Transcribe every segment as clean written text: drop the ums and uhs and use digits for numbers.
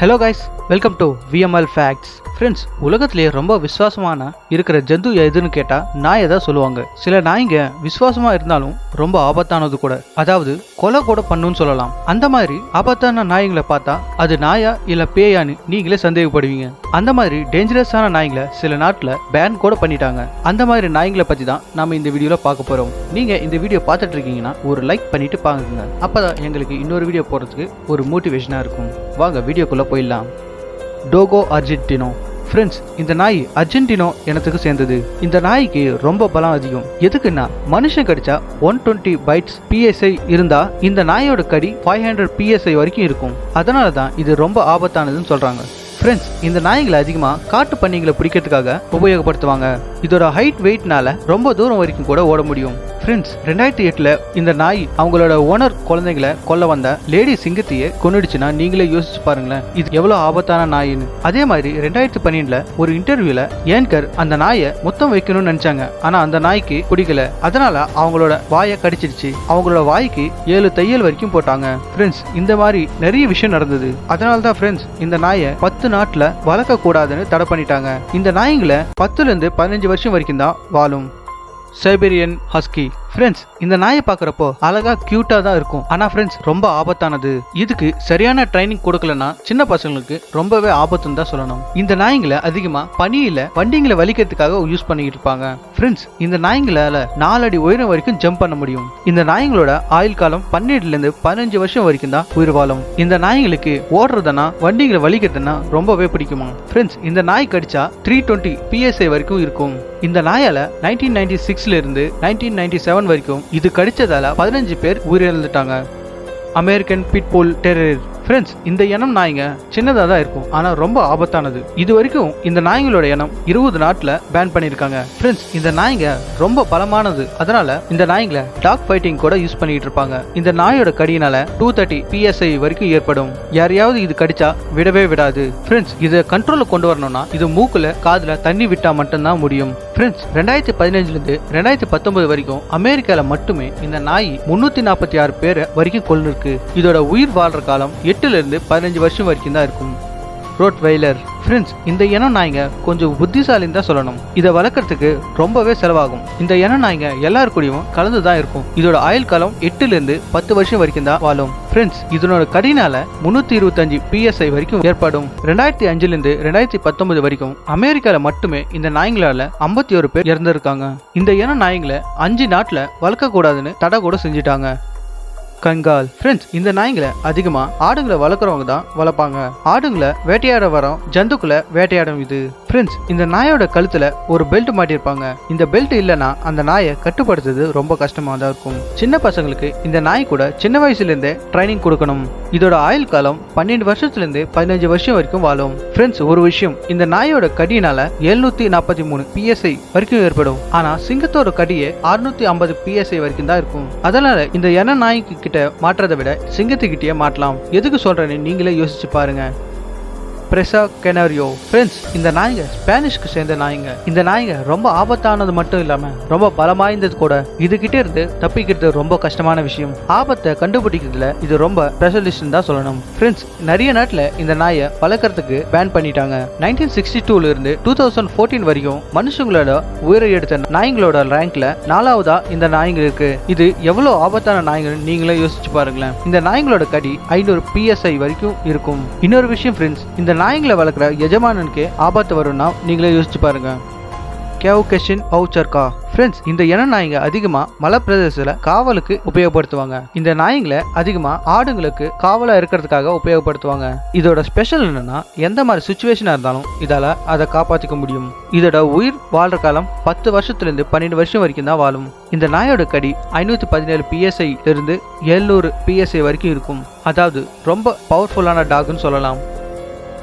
Hello guys, welcome to VML facts. Friends, உலகத்திலேயே ரொம்ப விசுவாசமான இருக்கிற ஜந்து எதுன்னு கேட்டால் நாயை தான் சொல்லுவாங்க. சில நாய்ங்க விசுவாசமாக இருந்தாலும் ரொம்ப ஆபத்தானது கூட, அதாவது கொலை கூட பண்ணுன்னு சொல்லலாம். அந்த மாதிரி ஆபத்தான நாய்களை பார்த்தா அது நாயா இல்லை பேயான்னு நீங்களே சந்தேகப்படுவீங்க. அந்த மாதிரி டேஞ்சரஸான நாய்களை சில நாட்டில் பேன் கூட பண்ணிட்டாங்க. அந்த மாதிரி நாய்களை பற்றி தான் நம்ம இந்த வீடியோவில் பார்க்க போகிறோம். நீங்கள் இந்த வீடியோ பார்த்துட்டு இருக்கீங்கன்னா ஒரு லைக் பண்ணிட்டு பாருங்க. அப்போ தான் எங்களுக்கு இன்னொரு வீடியோ போடுறதுக்கு ஒரு மோட்டிவேஷனாக இருக்கும். வாங்க வீடியோக்குள்ளே போயிடலாம். Togo Argentino. ஃப்ரெண்ட்ஸ், இந்த நாய் அர்ஜென்டினோ இனத்துக்கு சேர்ந்தது. இந்த நாய்க்கு ரொம்ப பலம் அதிகம். எதுக்குன்னா, மனுஷன் கடிச்சா 120 பைட்ஸ் PSI இருந்தா இந்த நாயோட கடி 500 PSI வரைக்கும் இருக்கும். அதனால தான் இது ரொம்ப ஆபத்தானதுன்னு சொல்றாங்க. ஃப்ரெண்ட்ஸ், இந்த நாய்களை அதிகமாக காட்டு பன்னிகளை பிடிக்கிறதுக்காக உபயோகப்படுத்துவாங்க. இதோட ஹைட் வெயிட்னால ரொம்ப தூரம் வரைக்கும் கூட ஓட முடியும். ஃப்ரெண்ட்ஸ், 2008 இந்த நாய் அவங்களோட ஓனர் குழந்தைங்களை கொல்ல வந்த லேடி சிங்கத்தையே கொன்னுடுச்சுன்னா நீங்களே யோசிச்சு பாருங்களேன், இது எவ்வளவு ஆபத்தான நாயின்னு. அதே மாதிரி 2012 ஒரு இன்டர்வியூல ஏன்கர் அந்த நாயை முத்தம் வைக்கணும்னு நினைச்சாங்க. ஆனா அந்த நாய்க்கு பிடிக்கல. அதனால அவங்களோட வாயை கடிச்சிருச்சு. அவங்களோட வாய்க்கு 7 தையல் வரைக்கும் போட்டாங்க. ஃப்ரெண்ட்ஸ், இந்த மாதிரி நிறைய விஷயம் நடந்தது. அதனால தான் ஃப்ரெண்ட்ஸ், இந்த நாயை 10 நாட்டுல வளர்க்க கூடாதுன்னு தடை பண்ணிட்டாங்க. இந்த நாய்களை 10 இருந்து 15 வருஷம் வரைக்கும் தான் வாழும். Siberian husky. ஃப்ரெண்ட்ஸ், இந்த நாயை பார்க்குறப்போ அழகா கியூட்டா தான் இருக்கும். ஆனா ஃப்ரெண்ட்ஸ், ரொம்ப ஆபத்தானது. இதுக்கு சரியான ட்ரைனிங் கொடுக்கலன்னா சின்ன பசங்களுக்கு ரொம்பவே ஆபத்துன்னு தான் சொல்லணும். இந்த நாய்களை அதிகமா பனியில வண்டிங்களை வலிக்கிறதுக்காக யூஸ் பண்ணிக்கிட்டு இருப்பாங்க. ஃப்ரெண்ட்ஸ், இந்த நாய்ங்களால 4 அடி உயரம் வரைக்கும் ஜம்ப் பண்ண முடியும். இந்த நாய்களோட ஆயுள் காலம் 12 இருந்து 15 வருஷம் வரைக்கும் தான் உயிர் வாழும். இந்த நாய்களுக்கு ஓடுறதுனா வண்டிகளை வலிக்கிறதுனா ரொம்பவே பிடிக்குமா. ஃப்ரெண்ட்ஸ், இந்த நாய் கடிச்சா 320 PSI வரைக்கும் இருக்கும். இந்த நாயால 1996 இருந்து 1997 வரைக்கும் இது கடிச்சதால 15 பேர் உயிரிழந்துட்டாங்க. American pitbull terrier. ஃப்ரெண்ட்ஸ், இந்த இனம் நாய்ங்க சின்னதாக தான் இருக்கும், ஆனால் ரொம்ப ஆபத்தானது. இது வரைக்கும் இந்த நாய்களோட இனம் 20 நாட்டில் பேன் பண்ணியிருக்காங்க. ஃப்ரெண்ட்ஸ், இந்த நாய்ங்க ரொம்ப பலமானது. அதனால இந்த நாய்களை டாக் ஃபைட்டிங் கூட யூஸ் பண்ணிட்டு இருப்பாங்க. இந்த நாயோட கடியினால 230 PSI வரைக்கும் ஏற்படும். யாரையாவது இது கடிச்சா விடவே விடாது. ஃப்ரெண்ட்ஸ், இதை கண்ட்ரோல கொண்டு வரணும்னா இது மூக்குல காதுல தண்ணி விட்டா மட்டும்தான் முடியும். ஃப்ரெண்ட்ஸ், 2015 2019 வரைக்கும் அமெரிக்கால மட்டுமே இந்த நாய் 346 பேரை வரைக்கும் கொல்லிருக்கு. இதோட உயிர் வாழ்ற காலம் 8 இருந்து 15 வருஷம் வரைக்கும் தான் இருக்கும். ரோட்வைலர். ஃப்ரெண்ட்ஸ், இந்த இனம் நாய்ங்க கொஞ்சம் புத்திசாலின்னு தான் சொல்லணும். இதை வளர்க்கறதுக்கு ரொம்பவே செலவாகும். இந்த இனம் நாய்ங்க எல்லாரு கூடயும் கலந்து தான் இருக்கும். இதோட ஆயுள் காலம் 8 இருந்து 10 வருஷம் வரைக்கும் தான் வாழும். ஃப்ரெண்ட்ஸ், இதனோட கடினால 325 PSI வரைக்கும் ஏற்படும். 2005 இருந்து 2019 வரைக்கும் அமெரிக்கால மட்டுமே இந்த நாய்ங்களால 51 பேர் இறந்திருக்காங்க. இந்த இனம் நாய்ங்களை 5 நாட்டுல வளர்க்க கூடாதுன்னு தடை கூட செஞ்சுட்டாங்க. கங்கால். ஃப்ரெண்ட்ஸ், இந்த நாய்களை அதிகமா ஆடுங்களை வளர்க்குறவங்க தான் வளர்ப்பாங்க. ஆடுங்களை வேட்டையாட வரோம், ஜந்துக்களை வேட்டையாடும் இது. ஃப்ரெண்ட்ஸ், இந்த நாயோட கழுத்துல ஒரு பெல்ட் மாட்டியிருப்பாங்க. இந்த பெல்ட் இல்லைன்னா அந்த நாயை கட்டுப்படுத்துறது ரொம்ப கஷ்டமா தான் இருக்கும். சின்ன பசங்களுக்கு இந்த நாய் கூட சின்ன வயசுல இருந்தே ட்ரைனிங் கொடுக்கணும். இதோட ஆயுள் காலம் 12 வருஷத்துல இருந்து 15 வருஷம் வரைக்கும் வாழும். ஃப்ரெண்ட்ஸ், ஒரு விஷயம், இந்த நாயோட கடியினால 743 PSI வரைக்கும் ஏற்படும். ஆனா சிங்கத்தோட கடியே 650 PSI வரைக்கும் தான் இருக்கும். அதனால இந்த இன நாய்க்கு கிட்ட மாற்றதை விட சிங்கத்துக்கிட்டே மாட்டலாம். எதுக்கு சொல்றேன்னு நீங்களே யோசிச்சு பாருங்க. பிரசா கெனாரியோ. ஃப்ரெண்ட்ஸ், இந்த நாய்ங்க ஸ்பானிஷ்க்கு சேர்ந்த நாய்ங்க. இந்த நாய்ங்க ரொம்ப ஆபத்தானது மட்டும் இல்லாம ரொம்ப பலமாய்ந்தது கூட. இதுகிட்ட இருந்து தப்பிக்கிறது ரொம்ப கஷ்டமான விஷயம். ஆபத்தை கண்டுபிடிக்கிறதுல இது ரொம்ப ஸ்பெஷலிஸ்ட் தான் சொல்லணும். ஃப்ரெண்ட்ஸ், நிறைய நாட்டுல இந்த நாயை வளர்க்கறதுக்கு பேன் பண்ணிட்டாங்க. 1962 இருந்து 2014 வரைக்கும் மனுஷங்களோட உயிரை எடுத்த நாய்களோட ரேங்க்ல 4வதா இந்த நாய்ங்க இருக்கு. இது எவ்வளவு ஆபத்தான நாய்கள் நீங்களே யோசிச்சு பாருங்களேன். இந்த நாய்களோட கடி 500 PSI வரைக்கும் இருக்கும். இன்னொரு விஷயம் ஃப்ரெண்ட்ஸ், இந்த நாய்களை வளர்க்குற எஜமானனுக்கு ஆபத்து வரும்னா நீங்களே யோசிச்சு பாருங்க. கேவ்கெஷின் அவுச்சர்கா. ஃப்ரெண்ட்ஸ், இந்த இன நாய்ங்க அதிகமா மலை பிரதேசத்துல காவலுக்கு உபயோகப்படுத்துவாங்க. இந்த நாய்ங்களை அதிகமா ஆடுங்களுக்கு காவலா இருக்கிறதுக்காக உபயோகப்படுத்துவாங்க. இதோட ஸ்பெஷல் என்னன்னா, எந்த மாதிரி சுச்சுவேஷனா இருந்தாலும் இதால அதை காப்பாற்றிக்க முடியும். இதோட உயிர் வாழ்ற காலம் 10 வருஷத்துல இருந்து 12 வருஷம் வரைக்கும் தான் வாழும். இந்த நாயோட கடி 517 PSI இருந்து 700 PSI வரைக்கும் இருக்கும். அதாவது ரொம்ப பவர்ஃபுல்லான டாக்னு சொல்லலாம்.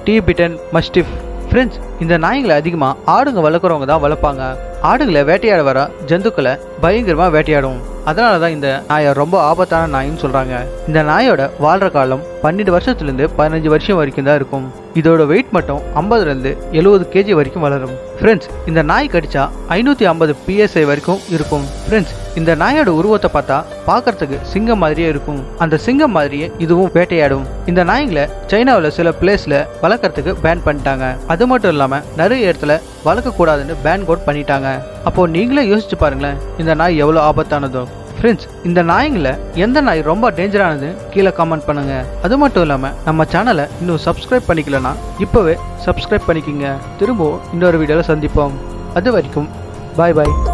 Tibetan mastiff. ஃப்ரெண்ட்ஸ், இந்த நாய்களை அதிகமா ஆடுங்க வளர்க்குறவங்க தான் வளர்ப்பாங்க. ஆடுகளை வேட்டையாட வர ஜந்துக்களை பயங்கரமா வேட்டையாடும். அதனால தான் இந்த நாயை ரொம்ப ஆபத்தான நாயின்னு சொல்றாங்க. இந்த நாயோட வாழ்ற காலம் 12 வருஷத்துலேருந்து 15 வருஷம் வரைக்கும் தான் இருக்கும். இதோட வெயிட் மட்டும் 50லேருந்து 70 கேஜி வரைக்கும் வளரும். ஃப்ரெண்ட்ஸ், இந்த நாய் கடிச்சா 550 PSI வரைக்கும் இருக்கும். ஃப்ரெண்ட்ஸ், இந்த நாயோட உருவத்தை பார்த்தா பார்க்கறதுக்கு சிங்கம் மாதிரியே இருக்கும். அந்த சிங்கம் மாதிரியே இதுவும் வேட்டையாடும். இந்த நாய்களை சைனாவில் சில பிளேஸ்ல வளர்க்கறதுக்கு பேன் பண்ணிட்டாங்க. அது மட்டும் இல்லாம நிறைய இடத்துல வளர்க்க கூடாதுன்னு பேன் கோட் பண்ணிட்டாங்க. அப்போ நீங்களே யோசிச்சு பாருங்களேன், இந்த நாய் எவ்வளவு ஆபத்தானதோ. ஃப்ரெண்ட்ஸ், இந்த நாய்ங்கள எந்த நாய் ரொம்ப டேஞ்சரானது கீழே கமெண்ட் பண்ணுங்க. அது மட்டும் இல்லாம நம்ம சேனலை இன்னும் சப்ஸ்கிரைப் பண்ணிக்கலனா இப்பவே சப்ஸ்கிரைப் பண்ணிக்கிங்க. திரும்பவும் இன்னொரு வீடியோல சந்திப்போம். அது வரைக்கும் பாய் பாய்.